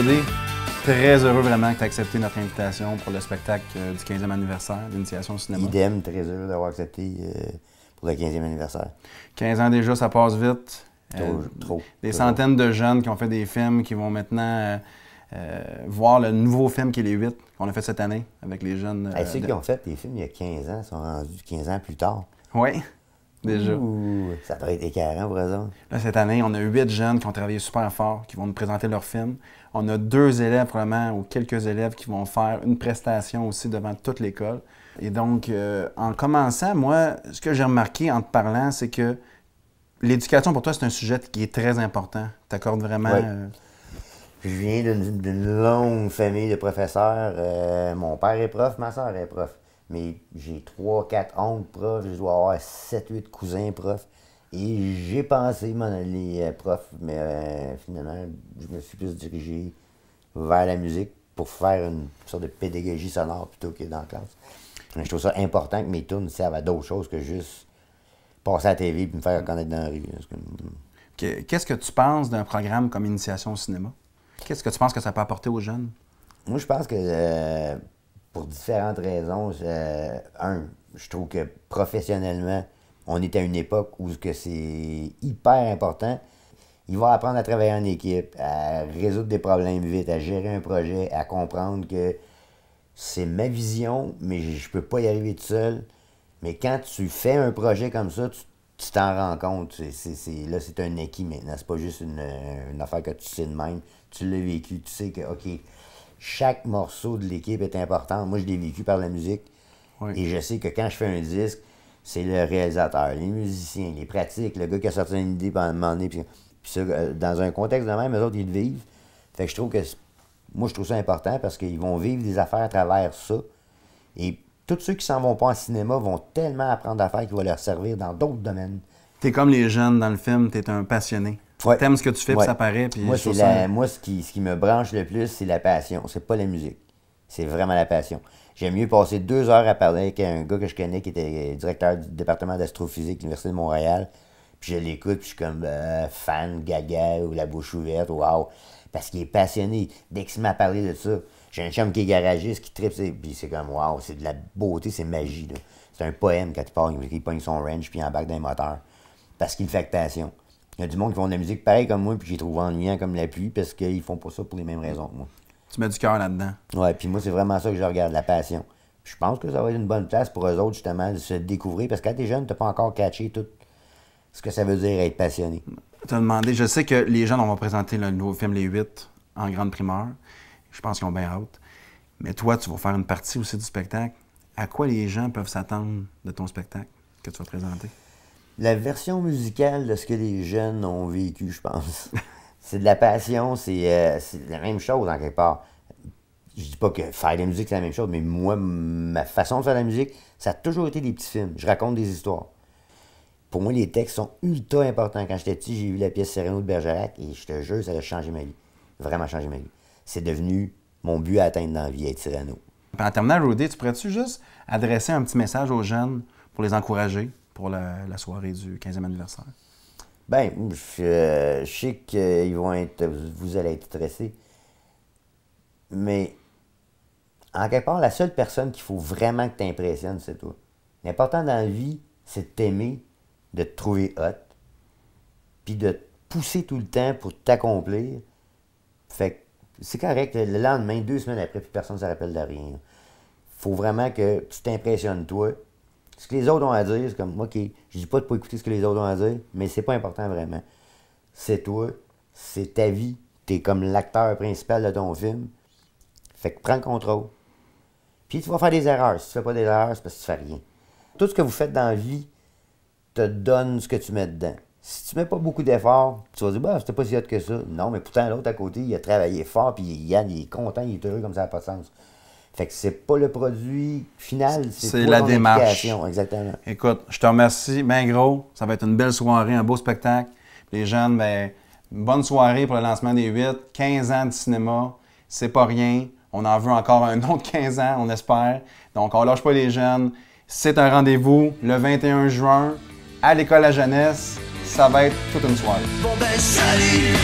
Rudy, très heureux vraiment que tu aies accepté notre invitation pour le spectacle du 15e anniversaire d'Initiation au cinéma. Idem, très heureux d'avoir accepté pour le 15e anniversaire. 15 ans déjà, ça passe vite. Trop. Des centaines de jeunes qui ont fait des films, qui vont maintenant voir le nouveau film qui est Les 8, qu'on a fait cette année avec les jeunes. Ceux qui ont fait des films il y a 15 ans sont rendus 15 ans plus tard. Oui, déjà. Ouh, ça devrait être écœurant pour eux autres. Là, cette année, on a 8 jeunes qui ont travaillé super fort, qui vont nous présenter leur film. On a 2 élèves probablement, ou quelques élèves qui vont faire une prestation aussi devant toute l'école. Et donc, en commençant, moi, ce que j'ai remarqué en te parlant, c'est que l'éducation pour toi, c'est un sujet qui est très important. Tu accordes vraiment... Oui. Je viens d'une longue famille de professeurs. Mon père est prof, ma soeur est prof. Mais j'ai 3, 4 oncles profs, je dois avoir 7, 8 cousins profs. Et j'ai pensé m'en aller prof, mais finalement, je me suis plus dirigé vers la musique pour faire une sorte de pédagogie sonore plutôt que dans la classe. Je trouve ça important que mes tunes servent à d'autres choses que juste passer à la TV et me faire reconnaître dans la rue. Qu'est-ce que tu penses d'un programme comme Initiation au cinéma? Qu'est-ce que tu penses que ça peut apporter aux jeunes? Moi, je pense que pour différentes raisons, je trouve que professionnellement, on est à une époque où c'est hyper important. Il va apprendre à travailler en équipe, à résoudre des problèmes vite, à gérer un projet, à comprendre que c'est ma vision, mais je peux pas y arriver tout seul. Mais quand tu fais un projet comme ça, tu t'en rends compte. Là, c'est un acquis maintenant. C'est pas juste une affaire que tu sais de même. Tu l'as vécu. Tu sais que, OK, chaque morceau de l'équipe est important. Moi, je l'ai vécu par la musique. Oui. Et je sais que quand je fais un disque, c'est le réalisateur, les musiciens, les pratiques, le gars qui a sorti une idée pendant un moment donné. Puis ça, dans un contexte de même, eux autres, ils le vivent. Fait que je trouve que... Moi, je trouve ça important parce qu'ils vont vivre des affaires à travers ça. Et tous ceux qui s'en vont pas en cinéma vont tellement apprendre d'affaires qui vont leur servir dans d'autres domaines. T'es comme les jeunes dans le film, t'es un passionné. Ouais. T'aimes ce que tu fais, puis Ouais. ça paraît. Puis Moi, moi ce qui me branche le plus, c'est la passion. C'est pas la musique. C'est vraiment la passion. J'aime mieux passer 2 heures à parler avec un gars que je connais qui était directeur du département d'astrophysique de l'Université de Montréal. Puis je l'écoute, puis je suis comme fan, gaga, ou la bouche ouverte, wow. Parce qu'il est passionné. Dès qu'il se met à parler de ça, j'ai un chum qui est garagiste, qui tripe, puis c'est comme wow, c'est de la beauté, c'est magie. Là. C'est un poème quand il part, il pogne son range, puis il embarque dans les moteurs. Parce qu'il le fait avec passion. Il y a du monde qui font de la musique pareil comme moi, puis je les trouve ennuyants comme la pluie, parce qu'ils font pas ça pour les mêmes raisons que moi. Tu mets du cœur là-dedans. Ouais, puis moi, c'est vraiment ça que je regarde, la passion. Puis je pense que ça va être une bonne place pour eux autres, justement, de se découvrir, parce que quand t'es jeune, t'as pas encore catché tout ce que ça veut dire être passionné. Tu as demandé, je sais que les jeunes, on va présenter le nouveau film Les 8 en grande primeur. Je pense qu'ils ont bien hâte. Mais toi, tu vas faire une partie aussi du spectacle. À quoi les gens peuvent s'attendre de ton spectacle que tu vas présenter? La version musicale de ce que les jeunes ont vécu, je pense. C'est de la passion, c'est la même chose en quelque part. Je dis pas que faire de la musique, c'est la même chose, mais moi, ma façon de faire de la musique, ça a toujours été des petits films. Je raconte des histoires. Pour moi, les textes sont ultra importants. Quand j'étais petit, j'ai vu la pièce Cyrano de Bergerac et je te jure, ça a changé ma vie. Vraiment changé ma vie. C'est devenu mon but à atteindre dans la vie, être Cyrano. En terminant, Rudy, tu pourrais-tu juste adresser un petit message aux jeunes pour les encourager pour la soirée du 15e anniversaire? Bien, je sais qu'ils vont être... Vous allez être stressés. Mais, en quelque part, la seule personne qu'il faut vraiment que tu impressionnes, c'est toi. L'important dans la vie, c'est de t'aimer, de te trouver hot, puis de te pousser tout le temps pour t'accomplir. Fait que c'est correct, le lendemain, 2 semaines après, plus personne ne se rappelle de rien. Faut vraiment que tu t'impressionnes toi. Ce que les autres ont à dire, c'est comme, OK, je dis pas de pas écouter ce que les autres ont à dire, mais c'est pas important vraiment. C'est toi, c'est ta vie, t'es comme l'acteur principal de ton film. Fait que prends le contrôle. Puis tu vas faire des erreurs. Si tu fais pas des erreurs, c'est parce que tu fais rien. Tout ce que vous faites dans la vie te donne ce que tu mets dedans. Si tu mets pas beaucoup d'efforts, tu vas dire, bah, c'était pas si hot que ça. Non, mais pourtant, l'autre à côté, il a travaillé fort, puis Yann, il est content, il est heureux, comme ça n'a pas de sens. Fait que c'est pas le produit final, c'est la démarche. Exactement. Écoute, je te remercie, bien gros. Ça va être une belle soirée, un beau spectacle. Les jeunes, ben, une bonne soirée pour le lancement des 8. 15 ans de cinéma, c'est pas rien. On en veut encore un autre 15 ans, on espère. Donc, on lâche pas les jeunes. C'est un rendez-vous le 21 juin à l'École La Jeunesse. Ça va être toute une soirée. Bon ben salut